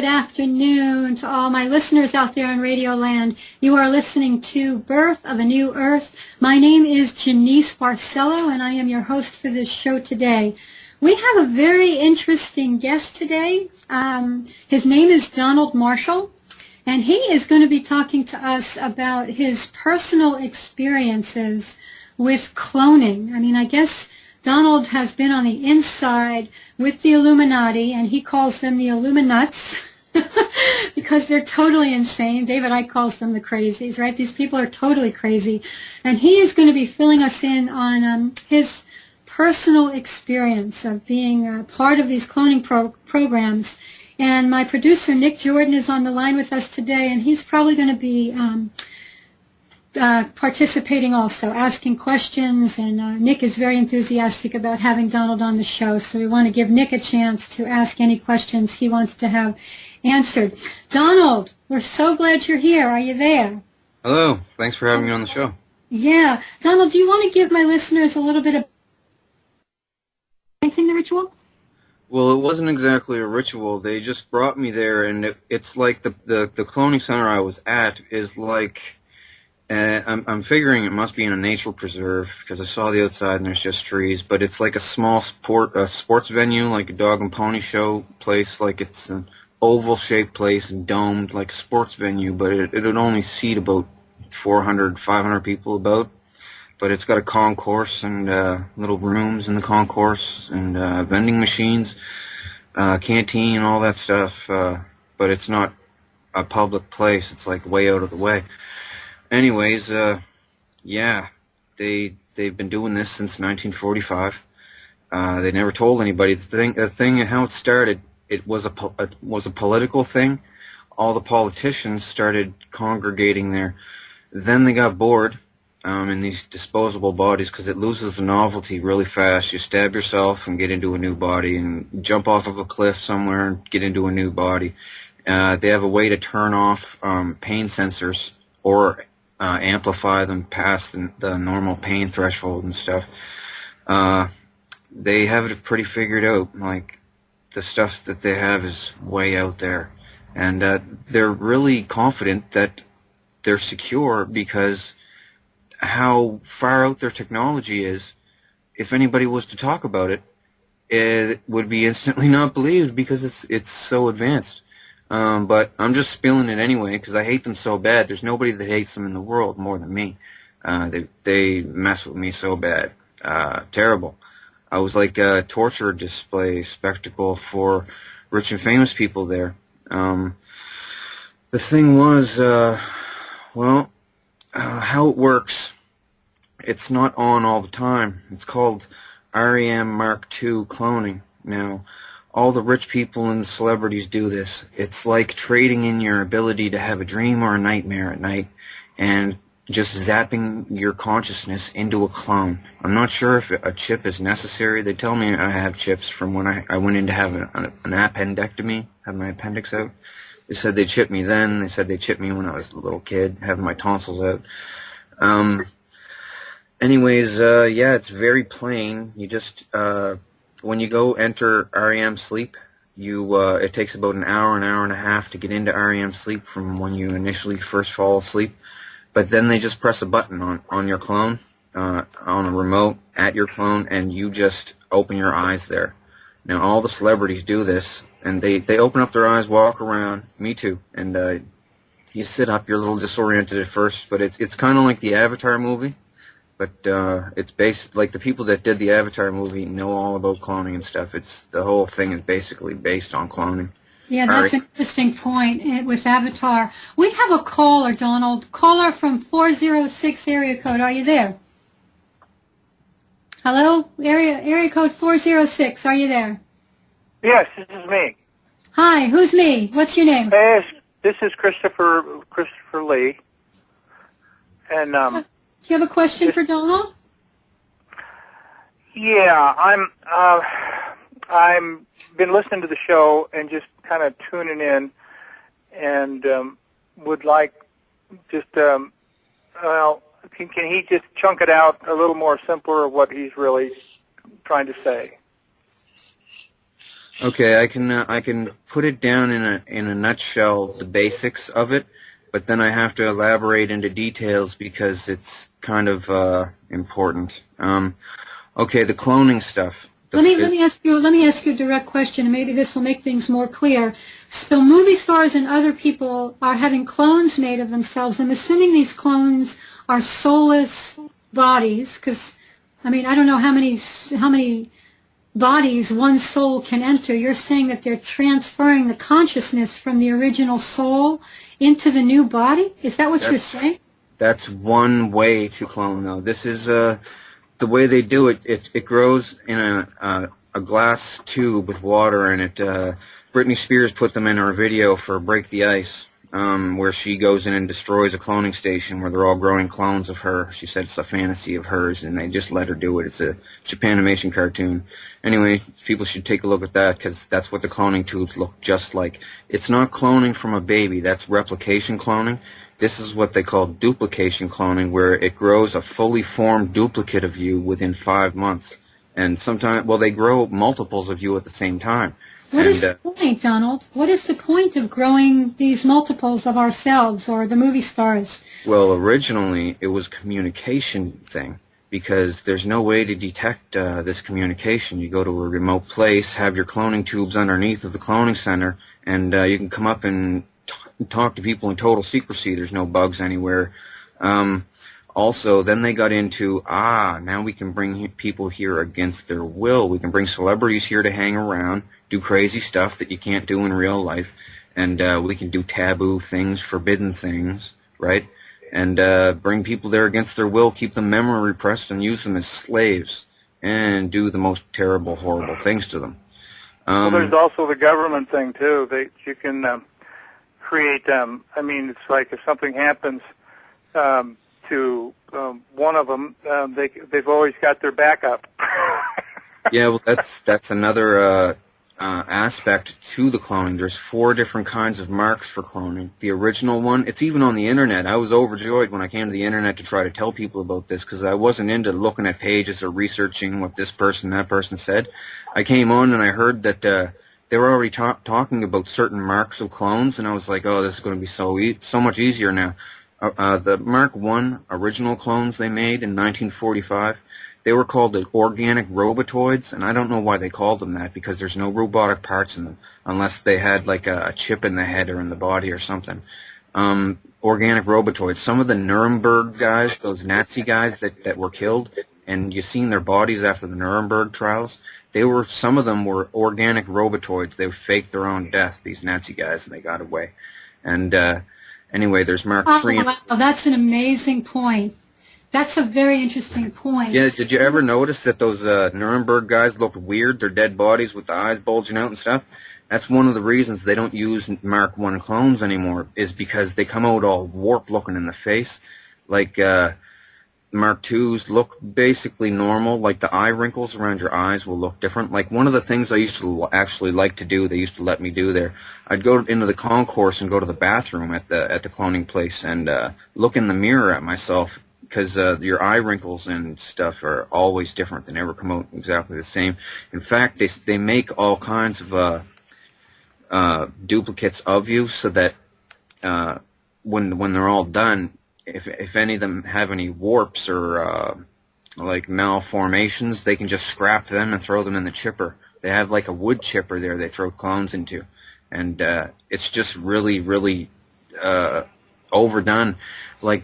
good afternoon to all my listeners out there in Radio Land. You are listening to Birth of a New Earth. My name is Jeanice Barcelo, and I am your host for this show today. We have a very interesting guest today. His name is Donald Marshall, and he is going to be talking to us about his personal experiences with cloning. I mean, I guess Donald has been on the inside with the Illuminati, and he calls them the Illuminuts because they're totally insane. David Icke calls them the crazies, right? These people are totally crazy. And he is going to be filling us in on his personal experience of being part of these cloning programs. And my producer, Nick Jordan, is on the line with us today, and he's probably going to be participating also, asking questions, and Nick is very enthusiastic about having Donald on the show, so we want to give Nick a chance to ask any questions he wants to have answered. Donald, we're so glad you're here. Are you there? Hello. Thanks for having me on the show. Yeah. Donald, do you want to give my listeners a little bit of anything the ritual? Well, it wasn't exactly a ritual. They just brought me there, and it's like the cloning center I was at is like... I'm figuring it must be in a nature preserve because I saw the outside and there's just trees. But it's like a small sports venue, like a dog and pony show place. Like it's an oval-shaped place and domed, like a sports venue. But it would only seat about 400, 500 people about. But it's got a concourse and little rooms in the concourse and vending machines, canteen and all that stuff. But it's not a public place. It's like way out of the way. Anyways, yeah, they've been doing this since 1945. They never told anybody. The thing how it started, it was a political thing. All the politicians started congregating there. Then they got bored in these disposable bodies because it loses the novelty really fast. You stab yourself and get into a new body, and jump off of a cliff somewhere and get into a new body. They have a way to turn off pain sensors or amplify them past the normal pain threshold and stuff. They have it pretty figured out. Like, the stuff that they have is way out there. And they're really confident that they're secure because how far out their technology is, if anybody was to talk about it, it would be instantly not believed because it's so advanced. But I'm just spilling it anyway because I hate them so bad. There's nobody that hates them in the world more than me. They mess with me so bad. Terrible. I was like a torture display spectacle for rich and famous people there. The thing was, how it works, it's not on all the time. It's called REM Mark II cloning. Now, all the rich people and celebrities do this. It's like trading in your ability to have a dream or a nightmare at night and just zapping your consciousness into a clone. I'm not sure if a chip is necessary. They tell me I have chips from when I went in to have an appendectomy, have my appendix out. They said they chipped me then. They said they chipped me when I was a little kid, having my tonsils out. Anyways, yeah, it's very plain. You just... when you go enter REM sleep, it takes about an hour and a half to get into REM sleep from when you initially first fall asleep. But then they just press a button on your clone, on a remote at your clone, and you just open your eyes there. Now, all the celebrities do this, and they open up their eyes, walk around, me too, and you sit up, you're a little disoriented at first, but it's kind of like the Avatar movie. But it's based, like the people that did the Avatar movie know all about cloning and stuff. The whole thing is basically based on cloning. Yeah, that's an interesting point with Avatar. We have a caller, Donald. Caller from 406 area code. Are you there? Hello? Area code 406. Are you there? Yes, this is me. Hi, who's me? What's your name? Hey, this is Christopher Lee. And do you have a question for Donald? Yeah, I'm been listening to the show and just kind of tuning in, and would like just can he just chunk it out a little more simpler of what he's really trying to say? Okay, I can put it down in a nutshell, the basics of it, but then I have to elaborate into details because it's kind of important. Okay, the cloning stuff. Let me ask you a direct question, and maybe this will make things more clear. So movie stars and other people are having clones made of themselves. I'm assuming these clones are soulless bodies, because I mean I don't know how many bodies one soul can enter. You're saying that they're transferring the consciousness from the original soul into the new body? Is that what you're saying? That's one way to clone, though. This is the way they do it. It grows in a glass tube with water in it. Britney Spears put them in her video for Break the Ice, where she goes in and destroys a cloning station where they're all growing clones of her. She said it's a fantasy of hers, and they just let her do it. It's a Japanimation cartoon. Anyway, people should take a look at that because that's what the cloning tubes look just like. It's not cloning from a baby. That's replication cloning. This is what they call duplication cloning, where it grows a fully formed duplicate of you within 5 months. And sometimes, well, they grow multiples of you at the same time. What is the point, Donald? What is the point of growing these multiples of ourselves or the movie stars? Well, originally it was a communication thing because there's no way to detect this communication. You go to a remote place, have your cloning tubes underneath of the cloning center, and you can come up and talk to people in total secrecy. There's no bugs anywhere. Also, then they got into, now we can bring people here against their will. We can bring celebrities here to hang around, do crazy stuff that you can't do in real life, and we can do taboo things, forbidden things, right? And bring people there against their will, keep them memory repressed, and use them as slaves, and do the most terrible, horrible things to them. Well, there's also the government thing, too, that you can create them. I mean, it's like if something happens to one of them, they've always got their backup. Yeah, well, that's another aspect to the cloning. There's 4 different kinds of marks for cloning. The original one, it's even on the internet. I was overjoyed when I came to the internet to try to tell people about this because I wasn't into looking at pages or researching what this person, that person said. I came on and I heard that they were already talking about certain marks of clones, and I was like, oh, this is going to be so much easier now. The Mark I original clones they made in 1945, they were called the organic robotoids, and I don't know why they called them that because there's no robotic parts in them unless they had like a chip in the head or in the body or something. Organic robotoids. Some of the Nuremberg guys, those Nazi guys that were killed, and you've seen their bodies after the Nuremberg trials, some of them were organic robotoids. They faked their own death, these Nazi guys, and they got away. And anyway, there's Mark III. Wow, that's an amazing point. That's a very interesting point. Yeah, did you ever notice that those Nuremberg guys looked weird, their dead bodies with the eyes bulging out and stuff? That's one of the reasons they don't use Mark I clones anymore, is because they come out all warped looking in the face. Like Mark IIs look basically normal, like the eye wrinkles around your eyes will look different. Like one of the things I used to actually like to do, they used to let me do there, I'd go into the concourse and go to the bathroom at the cloning place and look in the mirror at myself, because your eye wrinkles and stuff are always different. They never come out exactly the same. In fact, they make all kinds of duplicates of you so that when they're all done, if any of them have any warps or like malformations, they can just scrap them and throw them in the chipper. They have like a wood chipper there they throw clones into, and it's just really, really overdone. Like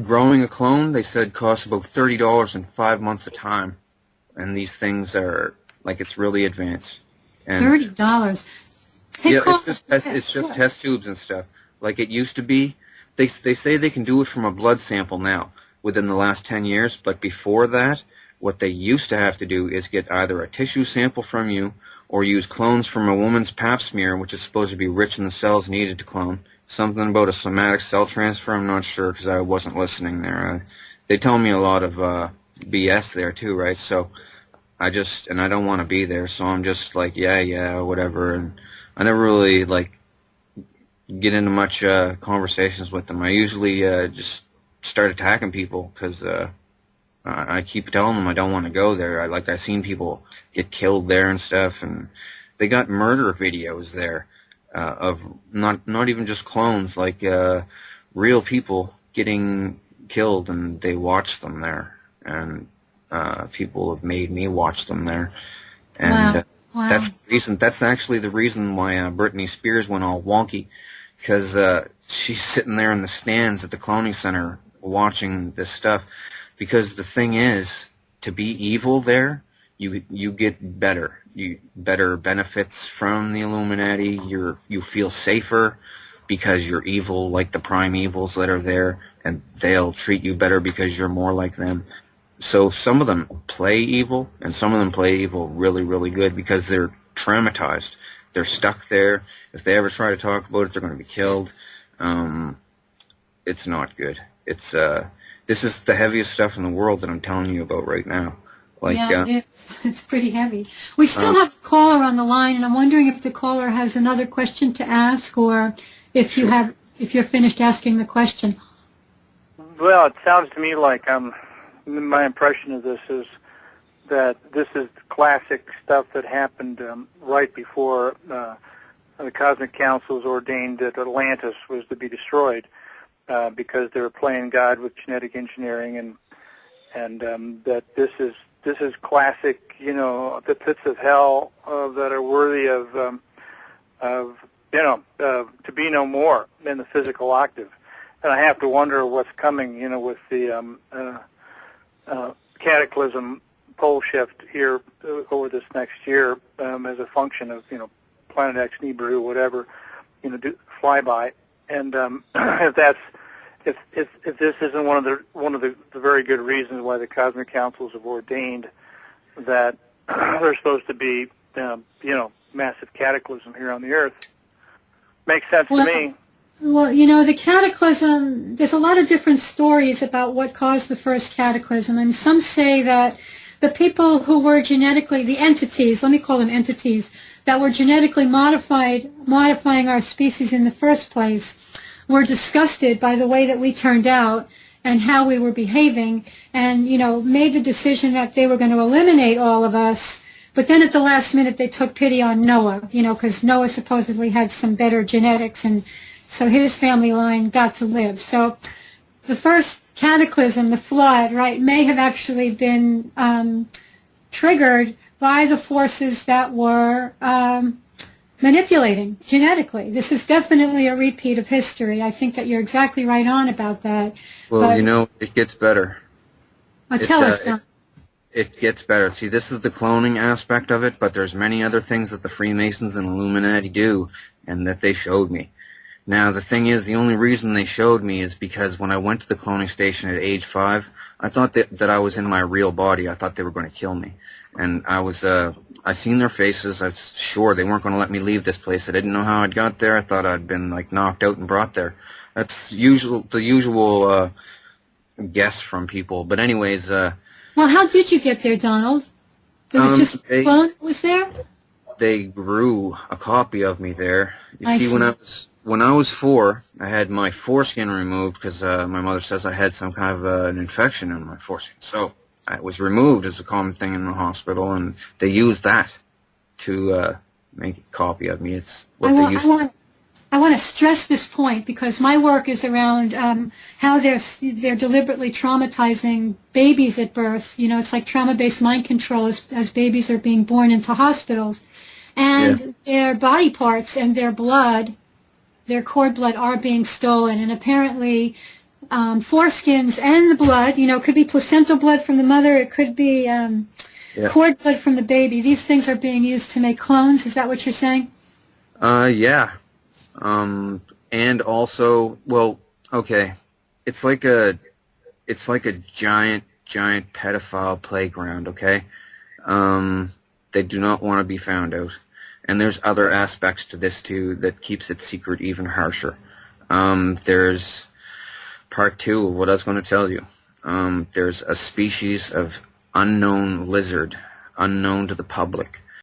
growing a clone, they said costs about $30 in 5 months of time, and these things are like it's really advanced. And $30. Hey, yeah, it's just test tubes and stuff. Like it used to be. They say they can do it from a blood sample now within the last 10 years, but before that, what they used to have to do is get either a tissue sample from you or use clones from a woman's pap smear, which is supposed to be rich in the cells needed to clone. Something about a somatic cell transfer, I'm not sure because I wasn't listening there. They tell me a lot of BS there too, right? So I don't want to be there, so I'm just like, yeah, whatever. And I never really like get into much conversations with them. I usually just start attacking people because I keep telling them I don't want to go there. I've seen people get killed there and stuff, and they got murder videos there of not even just clones, like real people getting killed, and they watch them there, and people have made me watch them there, and Wow. Wow. that's the reason. That's actually the reason why Britney Spears went all wonky, because she's sitting there in the stands at the cloning center watching this stuff. Because the thing is, to be evil there, you get better. You better benefits from the Illuminati. You feel safer because you're evil, like the prime evils that are there, and they'll treat you better because you're more like them. So some of them play evil, and some of them play evil really, really good because they're traumatized. They're stuck there. If they ever try to talk about it, they're going to be killed. It's not good. It's this is the heaviest stuff in the world that I'm telling you about right now. Like, yeah, it is. It's pretty heavy. We still have a caller on the line, and I'm wondering if the caller has another question to ask, or if you're finished asking the question. Well, it sounds to me like my impression of this is that this is classic stuff that happened right before the Cosmic Councils ordained that Atlantis was to be destroyed because they were playing God with genetic engineering, and that this is classic, the pits of hell that are worthy of to be no more in the physical octave. And I have to wonder what's coming, with the cataclysm pole shift here over this next year as a function of, Planet X, Nibiru, whatever, flyby. And if this isn't one of the very good reasons why the Cosmic Councils have ordained that there's supposed to be, massive cataclysm here on the Earth. Makes sense to me. Well, the cataclysm, there's a lot of different stories about what caused the first cataclysm, and some say that the people who were genetically, the entities, let me call them entities, that were genetically modifying our species in the first place, were disgusted by the way that we turned out and how we were behaving, and, made the decision that they were going to eliminate all of us. But then at the last minute they took pity on Noah, because Noah supposedly had some better genetics, and so his family line got to live. So the first cataclysm, the flood, right, may have actually been triggered by the forces that were manipulating genetically. This is definitely a repeat of history. I think that you're exactly right on about that. Well, but, it gets better. Tell us, Don. It gets better. See, this is the cloning aspect of it, but there's many other things that the Freemasons and Illuminati do, and that they showed me. Now, the thing is, the only reason they showed me is because when I went to the cloning station at age 5, I thought that I was in my real body. I thought they were going to kill me. And I seen their faces. I was sure they weren't going to let me leave this place. I didn't know how I'd got there. I thought I'd been, knocked out and brought there. That's the usual guess from people. But anyways... well, how did you get there, Donald? It was just clone was there? They grew a copy of me there. You see, when I was 4, I had my foreskin removed because my mother says I had some kind of an infection in my foreskin. So it was removed as a common thing in the hospital, and they used that to make a copy of me. It's what they used. I want to stress this point because my work is around how they're deliberately traumatizing babies at birth. It's like trauma-based mind control as babies are being born into hospitals. And their body parts and their blood, their cord blood, are being stolen. And apparently foreskins and the blood, could be placental blood from the mother, it could be cord blood from the baby. These things are being used to make clones. Is that what you're saying? Yeah. And also, well, okay, it's like a giant pedophile playground, okay? They do not want to be found out. And there's other aspects to this, too, that keeps it secret even harsher. There's part 2 of what I was going to tell you. There's a species of unknown lizard, unknown to the public,